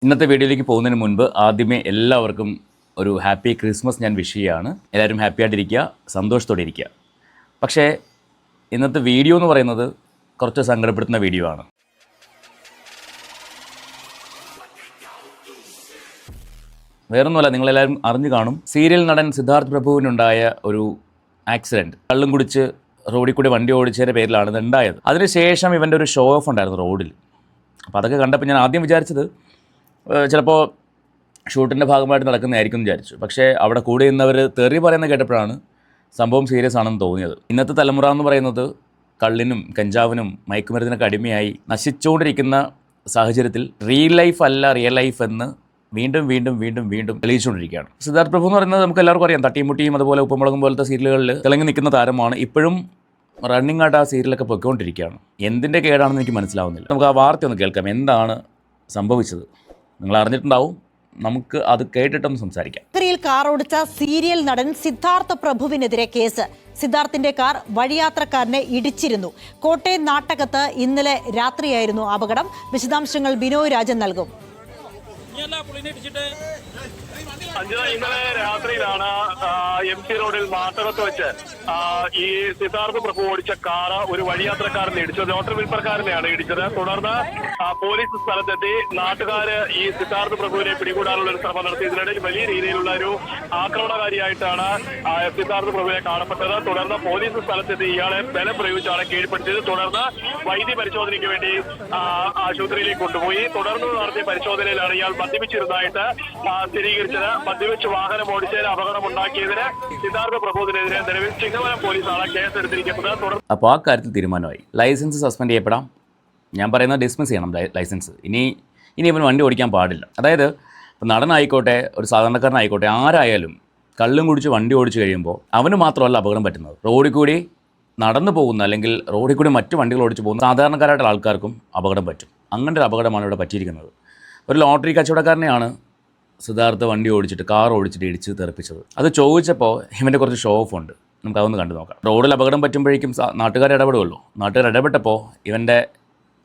ഇന്നത്തെ വീഡിയോയിലേക്ക് പോകുന്നതിന് മുൻപ് ആദ്യമേ എല്ലാവർക്കും ഒരു ഹാപ്പി ക്രിസ്മസ് ഞാൻ വിഷ് ചെയ്യുകയാണ്. എല്ലാവരും ഹാപ്പി ആയിട്ടിരിക്കുക, സന്തോഷത്തോടെ ഇരിക്കുക. പക്ഷേ ഇന്നത്തെ വീഡിയോ എന്ന് പറയുന്നത് കുറച്ച് സങ്കടപ്പെടുത്തുന്ന വീഡിയോ ആണ്. വേറൊന്നുമല്ല, നിങ്ങളെല്ലാവരും അറിഞ്ഞു കാണും, സീരിയൽ നടൻ സിദ്ധാർത്ഥ് പ്രഭുവിനുണ്ടായ ഒരു ആക്സിഡൻറ്റ്. കള്ളും കുടിച്ച് റോഡിൽ കൂടി വണ്ടി ഓടിച്ചതിൻ്റെ പേരിലാണ് ഇത് ഉണ്ടായത്. അതിനുശേഷം ഇവൻ്റെ ഒരു ഷോ ഓഫ് ഉണ്ടായിരുന്നു റോഡിൽ. അപ്പോൾ അതൊക്കെ കണ്ടപ്പോൾ ഞാൻ ആദ്യം വിചാരിച്ചത് ചിലപ്പോൾ ഷൂട്ടിൻ്റെ ഭാഗമായിട്ട് നടക്കുന്നതായിരിക്കും എന്ന് വിചാരിച്ചു. പക്ഷേ അവിടെ കൂടെ നിന്നവർ തെറി പറയുന്നത് കേട്ടപ്പോഴാണ് സംഭവം സീരിയസ് ആണെന്ന് തോന്നിയത്. ഇന്നത്തെ തലമുറ എന്ന് പറയുന്നത് കള്ളിനും കഞ്ചാവിനും മയക്കുമരുന്നിനൊക്കെ അടിമയായി നശിച്ചുകൊണ്ടിരിക്കുന്ന സാഹചര്യത്തിൽ റിയൽ ലൈഫ് അല്ല റിയൽ ലൈഫ് എന്ന് വീണ്ടും വീണ്ടും വീണ്ടും വീണ്ടും തെളിയിച്ചുകൊണ്ടിരിക്കുകയാണ്. സിദ്ധാർത്ഥ് പ്രഭു എന്ന് പറയുന്നത് നമുക്ക് എല്ലാവർക്കും അറിയാം, തട്ടിമുട്ടിയും അതുപോലെ ഉപ്പുമുളകും പോലത്തെ സീരിയലുകളിൽ തിളങ്ങി നിൽക്കുന്ന താരമാണ്. ഇപ്പോഴും റണ്ണിങ് ആയിട്ട് ആ സീരിയലൊക്കെ പൊയ്ക്കൊണ്ടിരിക്കുകയാണ്. എന്തിൻ്റെ കേടാണെന്ന് എനിക്ക് മനസ്സിലാവുന്നില്ല. നമുക്ക് ആ വാർത്ത ഒന്ന് കേൾക്കാം, എന്താണ് സംഭവിച്ചത്. നിങ്ങൾ അറിഞ്ഞിട്ടുണ്ടാവും, നമുക്ക് അത് കേട്ടിട്ടൊന്ന് സംസാരിക്കാം. കാർ ഓടിച്ച സീരിയൽ നടൻ സിദ്ധാർത്ഥ് പ്രഭുവിനെതിരെ കേസ്. സിദ്ധാർത്ഥിന്റെ കാർ വഴിയാത്രക്കാരനെ ഇടിച്ചിരുന്നു. കോട്ടയം നാട്ടകത്ത് ഇന്നലെ രാത്രിയായിരുന്നു അപകടം. വിശദാംശങ്ങൾ ബിനോയ് രാജൻ നൽകും. ഇന്നലെ രാത്രിയിലാണ് MC റോഡിൽ നാട്ടകത്ത് വെച്ച് ഈ സിദ്ധാർത്ഥ് പ്രഭു ഓടിച്ച കാറ് ഒരു വഴിയാത്രക്കാരനെ ഇടിച്ചത്. ലോട്ടറി വിൽപ്പനക്കാരനെയാണ് ഇടിച്ചത്. തുടർന്ന് പോലീസ് സ്ഥലത്തെത്തി നാട്ടുകാര് ഈ സിദ്ധാർത്ഥ് പ്രഭുവിനെ പിടികൂടാനുള്ള ഒരു ശ്രമം നടത്തി. ഇതിനിടയിൽ വലിയ രീതിയിലുള്ള ഒരു ആക്രമണകാരിയായിട്ടാണ് സിദ്ധാർത്ഥ് പ്രഭുവിനെ കാണപ്പെട്ടത്. തുടർന്ന് പോലീസ് സ്ഥലത്തെത്തി ഇയാളെ ബലം പ്രയോഗിച്ചാണ് കീഴ്പ്പെടുത്തിയത്. തുടർന്ന് വൈദ്യ പരിശോധനയ്ക്ക് വേണ്ടി ആശുപത്രിയിലേക്ക് കൊണ്ടുപോയി. തുടർന്ന് നടത്തിയ പരിശോധനയിലാണ് ഇയാൾ മദ്യപിച്ചിരുന്നതായിട്ട് സ്ഥിരീകരിച്ചത്. മദ്യപിച്ച് വാഹനം ഓടിച്ചതിന് അപകടമുണ്ടാക്കിയതിന് സിദ്ധാർത്ഥ പ്രഭുവിനെതിരെ നിലവിൽ ചിങ്ങവനം പോലീസാണ് കേസെടുത്തിരിക്കുന്നത്. അപ്പോൾ ആ കാര്യത്തിൽ തീരുമാനമായി. ലൈസൻസ് സസ്പെൻഡ് ചെയ്യപ്പെടാം. ഞാൻ പറയുന്നത് ഡിസ്മിസ് ചെയ്യണം ലൈസൻസ്. ഇനി ഇവൻ വണ്ടി ഓടിക്കാൻ പാടില്ല. അതായത് ഇപ്പോൾ നടനായിക്കോട്ടെ, ഒരു സാധാരണക്കാരനായിക്കോട്ടെ, ആരായാലും കള്ളും കുടിച്ച് വണ്ടി ഓടിച്ച് കഴിയുമ്പോൾ അവന് മാത്രമല്ല അപകടം പറ്റുന്നത്. റോഡിൽ കൂടി നടന്നു പോകുന്ന അല്ലെങ്കിൽ റോഡിൽ കൂടി മറ്റു വണ്ടികൾ ഓടിച്ച് പോകുന്ന സാധാരണക്കാരായിട്ടുള്ള ആൾക്കാർക്കും അപകടം പറ്റും. അങ്ങനത്തെ ഒരു അപകടമാണ് ഇവിടെ പറ്റിയിരിക്കുന്നത്. ഒരു ലോട്ടറി കച്ചവടക്കാരനെയാണ് സിദ്ധാർത്ഥ വണ്ടി ഓടിച്ചിട്ട് കാർ ഓടിച്ചിട്ട് ഇടിച്ച് തെറിപ്പിച്ചത്. അത് ചോദിച്ചപ്പോൾ ഇവൻ്റെ കുറച്ച് ഷോ ഓഫ് ഉണ്ട്. നമുക്ക് അതൊന്ന് കണ്ടു നോക്കാം. റോഡിൽ അപകടം പറ്റുമ്പോഴേക്കും നാട്ടുകാർ ഇടപെടുമല്ലോ. നാട്ടുകാർ ഇടപെട്ടപ്പോൾ ഇവൻ്റെ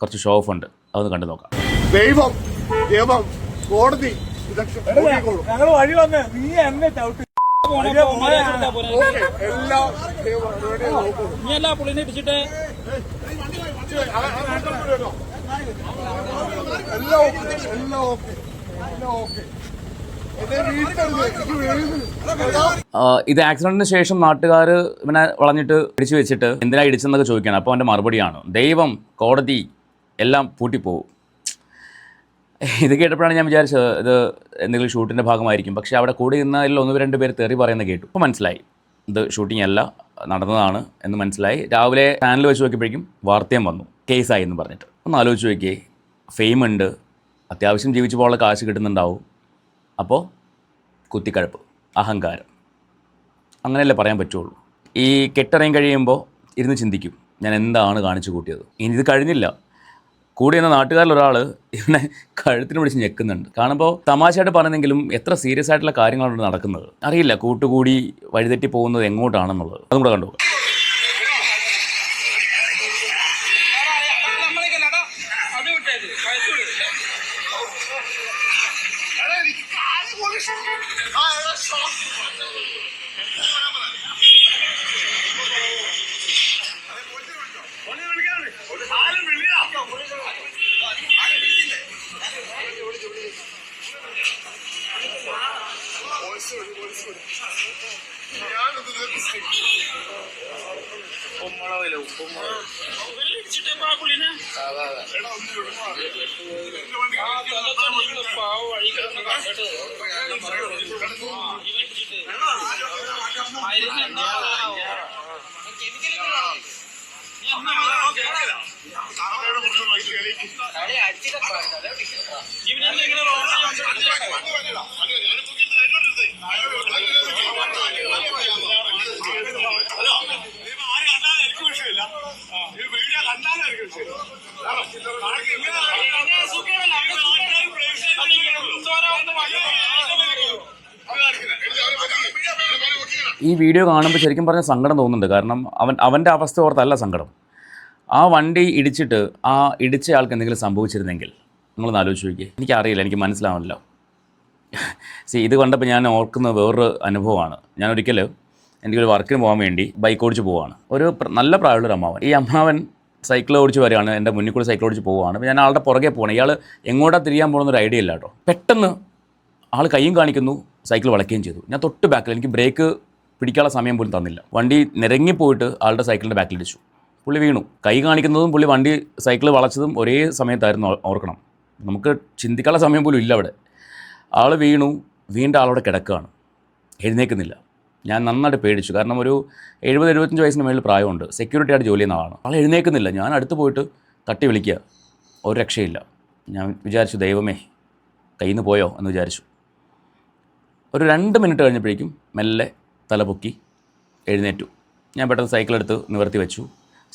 കുറച്ച് ഷോ ഓഫ് ഉണ്ട്. അതൊന്ന് കണ്ടു നോക്കാം. ദൈവം ദൈവം കോടതി ഞങ്ങൾ വഴി വന്ന് നീ എന്നെ ചവിട്ടി എല്ലാ പുള്ളിനെ ഇടിച്ചിട്ട് ഇത് ആക്സിഡന്റിന് ശേഷം നാട്ടുകാർ ഇവനെ വളഞ്ഞിട്ട് ഇടിച്ചു വെച്ചിട്ട് എന്തിനാ ഇടിച്ചെന്നൊക്കെ ചോദിക്കുകയാണ്. അപ്പോൾ അവൻ്റെ മറുപടിയാണ് ദൈവം കോടതി എല്ലാം പൂട്ടിപ്പോവും. ഇത് കേട്ടപ്പോഴാണ് ഞാൻ വിചാരിച്ചത് ഇത് എന്തെങ്കിലും ഷൂട്ടിൻ്റെ ഭാഗമായിരിക്കും. പക്ഷേ അവിടെ കൂടി നിന്നതിൽ 1-2 പേര് തെറി പറയുന്നത് കേട്ടു. അപ്പോൾ മനസ്സിലായി ഇത് ഷൂട്ടിംഗ് അല്ല, നടന്നതാണ് എന്ന് മനസ്സിലായി. രാവിലെ ചാനൽ വെച്ച് നോക്കിയപ്പോഴേക്കും വാർത്തയും വന്നു, കേസായി എന്ന് പറഞ്ഞിട്ട്. ഒന്ന് ആലോചിച്ച് നോക്കിയേ, ഫെയിം ഉണ്ട്, അത്യാവശ്യം ജീവിച്ചു പോകാനുള്ള കാശ് കിട്ടുന്നുണ്ടാവും. അപ്പോൾ കുത്തിക്കഴപ്പ്, അഹങ്കാരം, അങ്ങനെയല്ലേ പറയാൻ പറ്റുള്ളൂ. ഈ കെട്ടിറങ്ങി കഴിയുമ്പോൾ ഇരുന്ന് ചിന്തിക്കും, ഞാൻ എന്താണ് കാണിച്ചു കൂട്ടിയത്. ഇനി ഇത് കഴിഞ്ഞില്ല, കൂടി എന്ന നാട്ടുകാരിലൊരാൾ ഇവനെ കഴുത്തിന് പിടിച്ച് ഞെക്കുന്നുണ്ട്. കാണുമ്പോൾ തമാശയായിട്ട് പറയുന്നെങ്കിലും എത്ര സീരിയസ് ആയിട്ടുള്ള കാര്യങ്ങളാണ് നടക്കുന്നത് അറിയില്ല. കൂട്ടുകൂടി വഴിതെറ്റി പോകുന്നത് എങ്ങോട്ടാണെന്നുള്ളത് അതും കൂടെ കണ്ടു. ഈ വീഡിയോ കാണുമ്പോൾ ശരിക്കും പറഞ്ഞാൽ സങ്കടം തോന്നുന്നുണ്ട്. കാരണം അവൻ്റെ അവസ്ഥ ഓർത്തല്ല സങ്കടം. ആ വണ്ടി ഇടിച്ചിട്ട് ആ ഇടിച്ച ആൾക്ക് എന്തെങ്കിലും സംഭവിച്ചിരുന്നെങ്കിൽ നിങ്ങളൊന്ന് ആലോചിച്ച് നോക്കിയേ. എനിക്കറിയില്ല, എനിക്ക് മനസ്സിലാവില്ല. ഇത് കണ്ടപ്പോൾ ഞാൻ ഓർക്കുന്ന വേറൊരു അനുഭവമാണ്. ഞാനൊരിക്കൽ എനിക്കൊരു വർക്കിന് പോകാൻ വേണ്ടി ബൈക്ക് ഓടിച്ച് പോവുകയാണ്. നല്ല പ്രായമുള്ളൊരു അമ്മാവൻ. ഈ അമ്മാവൻ സൈക്കിൾ ഓടിച്ച് വരികയാണ്, എൻ്റെ മുന്നിൽ കൂടി സൈക്കിൾ ഓടിച്ച് പോവുകയാണ്. അപ്പോൾ ഞാൻ ആളുടെ പുറകെ പോകണം. ഇയാൾ എങ്ങോട്ടാണ് തിരിയാൻ പോകുന്നൊരു ഐഡിയ ഇല്ല കേട്ടോ. പെട്ടെന്ന് ആൾ കൈയും കാണിക്കുന്നു, സൈക്കിൾ വളയ്ക്കുകയും ചെയ്തു. ഞാൻ തൊട്ട് ബാക്കിൽ, എനിക്ക് ബ്രേക്ക് പിടിക്കാനുള്ള സമയം പോലും തന്നില്ല. വണ്ടി നിരങ്ങിപ്പോയിട്ട് ആളുടെ സൈക്കിളിൻ്റെ ബാക്കിലിടിച്ചു. പുള്ളി വീണു. കൈ കാണിക്കുന്നതും പുള്ളി വണ്ടി സൈക്കിൾ വളച്ചതും ഒരേ സമയത്തായിരുന്നു. ഓർക്കണം, നമുക്ക് ചിന്തിക്കാനുള്ള സമയം പോലും ഇല്ല അവിടെ. ആൾ വീണു. വീണ്ടും ആളവിടെ കിടക്കുകയാണ്, എഴുന്നേൽക്കുന്നില്ല. ഞാൻ നന്നായിട്ട് പേടിച്ചു. കാരണം ഒരു 70-75 വയസ്സിന് മേളിൽ പ്രായമുണ്ട്, സെക്യൂരിറ്റി ആയിട്ട് ജോലി ചെയ്യുന്ന ആളാണ്. ആൾ എഴുന്നേൽക്കുന്നില്ല. ഞാൻ അടുത്ത് പോയിട്ട് തട്ടി വിളിക്കുക, ഒരു രക്ഷയില്ല. ഞാൻ വിചാരിച്ചു, ദൈവമേ കയ്യിൽ നിന്ന് പോയോ എന്ന് വിചാരിച്ചു. ഒരു 2 മിനിറ്റ് കഴിഞ്ഞപ്പോഴേക്കും മെല്ലെ തലപൊക്കി എഴുന്നേറ്റു. ഞാൻ പെട്ടെന്ന് സൈക്കിളെടുത്ത് നിവർത്തി വെച്ചു.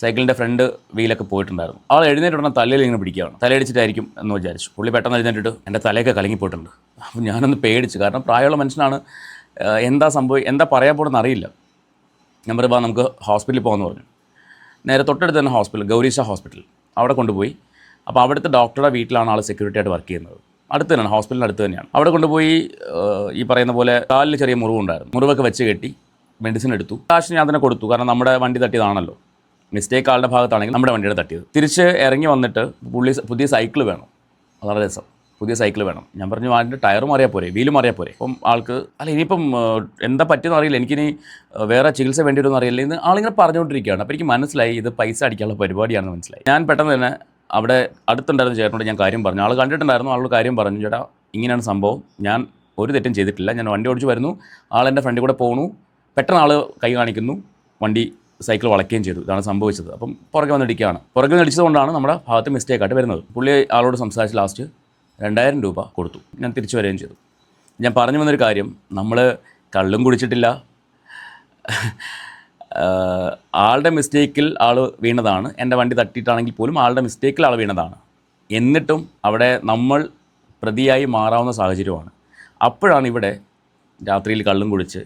സൈക്കിളിൻ്റെ ഫ്രണ്ട് വീലൊക്കെ പോയിട്ടുണ്ടായിരുന്നു. ആൾ എഴുന്നേറ്റ് ഉടനെ തലയിൽ ഇങ്ങനെ പിടിക്കുകയാണ്. തലയടിച്ചിട്ടായിരിക്കും എന്ന് വിചാരിച്ചു. പുള്ളി പെട്ടെന്ന് എഴുന്നേറ്റിട്ട് എൻ്റെ തലയൊക്കെ കലങ്ങിപ്പോയിട്ടുണ്ട്. അപ്പോൾ ഞാനൊന്ന് പേടിച്ചു. കാരണം പ്രായമുള്ള മനുഷ്യനാണ്, എന്താ പറയാൻ പോകണമെന്ന് അറിയില്ല. ഞാൻ പറയുമ്പോൾ നമുക്ക് ഹോസ്പിറ്റലിൽ പോകാമെന്ന് പറഞ്ഞു. നേരെ തൊട്ടടുത്ത് തന്നെ ഹോസ്പിറ്റൽ, ഗൗരീശ ഹോസ്പിറ്റൽ, അവിടെ കൊണ്ടുപോയി. അപ്പോൾ അവിടുത്തെ ഡോക്ടറുടെ വീട്ടിലാണ് ആൾ സെക്യൂരിറ്റി ആയിട്ട് വർക്ക് ചെയ്യുന്നത്. അടുത്ത് തന്നെയാണ്, ഹോസ്പിറ്റലിന് അടുത്ത് തന്നെയാണ്. അവിടെ കൊണ്ടുപോയി ഈ പറയുന്ന പോലെ കാലിൽ ചെറിയ മുറിവുണ്ടായിരുന്നു. മുറിവൊക്കെ വെച്ച് കെട്ടി മെഡിസിൻ എടുത്തു. കാശ് ഞാൻ തന്നെ കൊടുത്തു. കാരണം നമ്മുടെ വണ്ടി തട്ടിയതാണല്ലോ, മിസ്റ്റേക്ക് ആളുടെ ഭാഗത്താണെങ്കിൽ നമ്മുടെ വണ്ടിയുടെ തട്ടിയത്. തിരിച്ച് ഇറങ്ങി വന്നിട്ട് പുതിയ സൈക്കിൾ വേണം. അതാണ് രസം, പുതിയ സൈക്കിൾ വേണം. ഞാൻ പറഞ്ഞു, അതിൻ്റെ ടയർ മാറിയാൽ പോരെ, വീല് മാറിയാൽ പോരെ. അപ്പം ആൾക്ക് ഇനിയിപ്പം എന്താ പറ്റിയെന്ന് അറിയില്ല, എനിക്കിനി വേറെ ചികിത്സ വേണ്ടി വരുമെന്ന് അറിയില്ല എന്ന് ആളിങ്ങനെ പറഞ്ഞുകൊണ്ടിരിക്കുകയാണ്. അപ്പോൾ എനിക്ക് മനസ്സിലായി ഇത് പൈസ അടിക്കാനുള്ള പരിപാടിയാണെന്ന് മനസ്സിലായി. ഞാൻ പെട്ടെന്ന് തന്നെ അവിടെ അടുത്തുണ്ടായിരുന്ന ചേട്ടനോട് ഞാൻ കാര്യം പറഞ്ഞു. ആൾ കണ്ടിട്ടുണ്ടായിരുന്നു. ആളോട് കാര്യം പറഞ്ഞു, ചേട്ടാ ഇങ്ങനെയാണ് സംഭവം, ഞാൻ ഒരു തെറ്റും ചെയ്തിട്ടില്ല, ഞാൻ വണ്ടി ഓടിച്ച് വരുന്നു, ആളെൻ്റെ ഫ്രണ്ടിൽ കൂടെ പോകണു, പെട്ടെന്ന് ആൾ കൈ കാണിക്കുന്നു, വണ്ടി സൈക്കിൾ വളയ്ക്കുകയും ചെയ്തു. ഇതാണ് സംഭവിച്ചത്. അപ്പം പുറകെ വന്നിടിക്കുകയാണ്. പുറകെ വന്നിടിച്ചതുകൊണ്ടാണ് നമ്മുടെ ഭാഗത്ത് മിസ്റ്റേക്കായിട്ട് വരുന്നത്. പുള്ളി ആളോട് സംസാരിച്ച് ലാസ്റ്റ് 2000 രൂപ കൊടുത്തു. ഞാൻ തിരിച്ചു വരികയും ചെയ്തു. ഞാൻ പറഞ്ഞു വന്നൊരു കാര്യം, നമ്മൾ കള്ളും കുടിച്ചിട്ടില്ല, ആളുടെ മിസ്റ്റേക്കിൽ ആൾ വീണതാണ്. എൻ്റെ വണ്ടി തട്ടിയിട്ടാണെങ്കിൽ പോലും ആളുടെ മിസ്റ്റേക്കിൽ ആൾ വീണതാണ്. എന്നിട്ടും അവിടെ നമ്മൾ പ്രതിയായി മാറാവുന്ന സാഹചര്യമാണ്. അപ്പോഴാണ് ഇവിടെ രാത്രിയിൽ കള്ളും കുടിച്ച്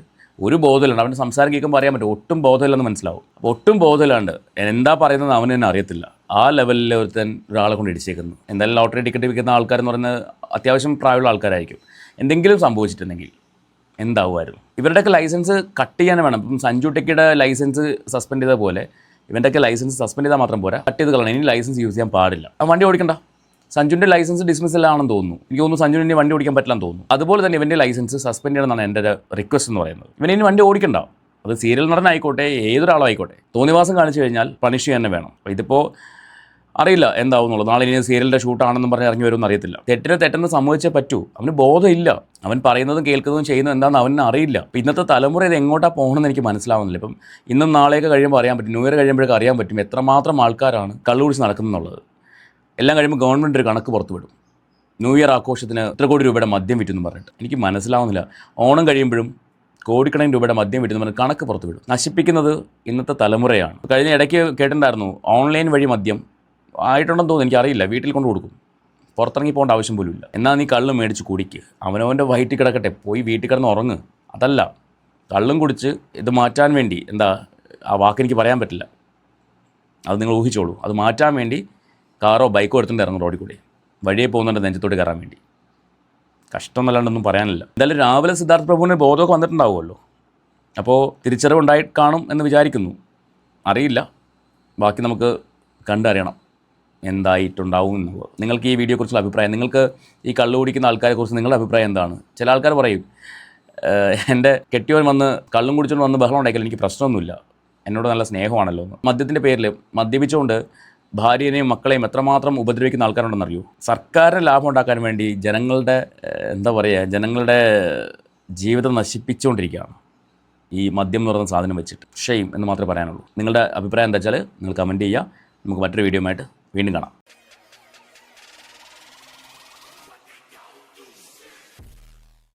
ഒരു ബോധമില്ലാണ്ട്, അവൻ്റെ സംസാരം കേൾക്കുമ്പോൾ അറിയാൻ പറ്റും ഒട്ടും ബോധമില്ലെന്ന് മനസ്സിലാവും. അപ്പോൾ ഒട്ടും ബോധമില്ലാണ്ട് എന്താ പറയുന്നത് അവന് തന്നെ അറിയത്തില്ല. ആ ലെവലിൽ ഒരാളെ കൊണ്ട് ഇടിച്ചേക്കുന്നു. എന്തായാലും ലോട്ടറി ടിക്കറ്റ് വിൽക്കുന്ന ആൾക്കാരെന്ന് പറയുന്നത് അത്യാവശ്യം പ്രായമുള്ള ആൾക്കാരായിരിക്കും. എന്തെങ്കിലും സംഭവിച്ചിട്ടുണ്ടെങ്കിൽ എന്താവുമായിരുന്നു? ഇവരുടെയൊക്കെ ലൈസൻസ് കട്ട് ചെയ്യാൻ വേണം. ഇപ്പം സഞ്ജു ടെക്കിയുടെ ലൈസൻസ് സസ്പെൻഡ് ചെയ്ത പോലെ ഇവൻ്റെയൊക്കെ ലൈസൻസ് സസ്പെൻഡ് ചെയ്താൽ മാത്രം പോരാ, കട്ട് ചെയ്ത് കളയണം. ഇനി ലൈസൻസ് യൂസ് ചെയ്യാൻ പാടില്ല. വണ്ടി ഓടിക്കണ്ട. സഞ്ജുവിൻ്റെ ലൈസൻസ് ഡിസ്മിസലാണെന്ന് തോന്നുന്നു. എനിക്ക് തോന്നുന്നു സഞ്ജുവിന് ഇനി വണ്ടി ഓടിക്കാൻ പറ്റില്ലെന്ന് തോന്നുന്നു. അതുപോലെ തന്നെ ഇവൻ്റെ ലൈസൻസ് സസ്പെൻഡ് ചെയ്യണമെന്നാണ് എൻ്റെ ഒരു റിക്വസ്റ്റ് എന്ന് പറയുന്നത്. ഇവന് ഇനി വണ്ടി ഓടിക്കണ്ട. അത് സീരിയൽ നടനായിക്കോട്ടെ, ഏതൊരാളായിക്കോട്ടെ, തോന്നിവാസം കാണിച്ചു കഴിഞ്ഞാൽ പണിഷ് ചെയ്യാൻ തന്നെ വേണം. അപ്പോൾ ഇതിപ്പോൾ അറിയില്ല എന്താവും എന്നുള്ളത്. നാളെ ഇനി സീരിയലിൻ്റെ ഷൂട്ടാണെന്നും പറഞ്ഞ് ഇറങ്ങി വരുമെന്ന് അറിയത്തില്ല. തെറ്റെന്ന് സംഭവിച്ചേ പറ്റൂ. അവന് ബോധമില്ല. അവൻ പറയുന്നതും കേൾക്കുന്നതും ചെയ്യുന്നതും എന്താണെന്ന് അവന് അറിയില്ല. അപ്പോൾ ഇന്നത്തെ തലമുറ ഇത് എങ്ങോട്ടാണ് പോകണമെന്ന് എനിക്ക് മനസ്സിലാവുന്നില്ല. ഇപ്പം ഇന്നും നാളെയൊക്കെ കഴിയുമ്പോൾ അറിയാൻ പറ്റും, ന്യൂ ഇയർ കഴിയുമ്പോഴൊക്കെ അറിയാൻ പറ്റും എത്രമാത്രം ആൾക്കാരാണ് കള്ളുകുടിച്ച് നടക്കുന്നുള്ളത്. എല്ലാം കഴിയുമ്പോൾ ഗവൺമെൻറ് ഒരു കണക്ക് പുറത്തു വിടും, ന്യൂ ഇയർ ആഘോഷത്തിന് ഇത്ര കോടി രൂപയുടെ മദ്യം വിറ്റെന്ന് പറഞ്ഞിട്ട്. എനിക്ക് മനസ്സിലാവുന്നില്ല. ഓണം കഴിയുമ്പോഴും കോടിക്കണക്കിന് രൂപയുടെ മദ്യം വിറ്റെന്ന് പറഞ്ഞ് കണക്ക് പുറത്തു വിടും. നശിപ്പിക്കുന്നത് ഇന്നത്തെ തലമുറയാണ്. കഴിഞ്ഞ ഇടയ്ക്ക് കേട്ടിട്ടുണ്ടായിരുന്നു, ഓൺലൈൻ വഴി മദ്യം ആയിട്ടുണ്ടെന്ന് തോന്നുന്നു, എനിക്കറിയില്ല. വീട്ടിൽ കൊണ്ട് കൊടുക്കും, പുറത്തിറങ്ങി പോകേണ്ട ആവശ്യം പോലും ഇല്ല. എന്നാൽ നീ കള്ള് മേടിച്ച് കുടിക്ക്, അവനവൻ്റെ വയറ്റിൽ കിടക്കട്ടെ, പോയി വീട്ടിൽ കിടന്ന് ഉറങ്ങ്. അതല്ല, കള്ളും കുടിച്ച് ഇത് മാറ്റാൻ വേണ്ടി, എന്താ ആ വാക്കെനിക്ക് പറയാൻ പറ്റില്ല, അത് നിങ്ങൾ ഊഹിച്ചോളൂ. അത് മാറ്റാൻ വേണ്ടി കാറോ ബൈക്കോ എടുത്തുകൊണ്ട് ഇറങ്ങും റോഡിൽ കൂടി, വഴിയെ പോകുന്നുണ്ട് നെഞ്ചത്തോട്ട് കയറാൻ വേണ്ടി. കഷ്ടം എന്നല്ലാണ്ടൊന്നും പറയാനില്ല. എന്തായാലും രാവിലെ സിദ്ധാർത്ഥ പ്രഭുവിന് ബോധമൊക്കെ വന്നിട്ടുണ്ടാവുമല്ലോ. അപ്പോൾ തിരിച്ചറിവുണ്ടായി കാണും എന്ന് വിചാരിക്കുന്നു. അറിയില്ല, ബാക്കി നമുക്ക് കണ്ടറിയണം എന്തായിട്ടുണ്ടാവും എന്നുള്ളത്. നിങ്ങൾക്ക് ഈ വീഡിയോയെക്കുറിച്ചുള്ള അഭിപ്രായം, നിങ്ങൾക്ക് ഈ കള്ളു കുടിക്കുന്ന ആൾക്കാരെക്കുറിച്ച് നിങ്ങളുടെ അഭിപ്രായം എന്താണ്? ചില ആൾക്കാർ പറയും, എൻ്റെ കെട്ടിയവൻ വന്ന് കള്ളും കുടിച്ചുകൊണ്ട് വന്ന് ബഹളം ഉണ്ടാക്കിയാൽ എനിക്ക് പ്രശ്നമൊന്നുമില്ല, എന്നോട് നല്ല സ്നേഹമാണല്ലോ എന്ന്. മദ്യത്തിൻ്റെ പേരിൽ മദ്യപിച്ചുകൊണ്ട് ഭാര്യനെയും മക്കളെയും എത്രമാത്രം ഉപദ്രവിക്കുന്ന ആൾക്കാരുണ്ടെന്നറിയൂ. സർക്കാരിന് ലാഭം ഉണ്ടാക്കാൻ വേണ്ടി ജനങ്ങളുടെ ജനങ്ങളുടെ ജീവിതം നശിപ്പിച്ചുകൊണ്ടിരിക്കുകയാണ് ഈ മദ്യം എന്ന് പറയുന്ന സാധനം വെച്ചിട്ട്. ഷെയിം എന്ന് മാത്രമേ പറയാനുള്ളൂ. നിങ്ങളുടെ അഭിപ്രായം എന്താ വെച്ചാൽ നിങ്ങൾ കമൻറ്റ് ചെയ്യുക. നമുക്ക് മറ്റൊരു വീഡിയോ ആയിട്ട് വീണ്ടും കാണാം.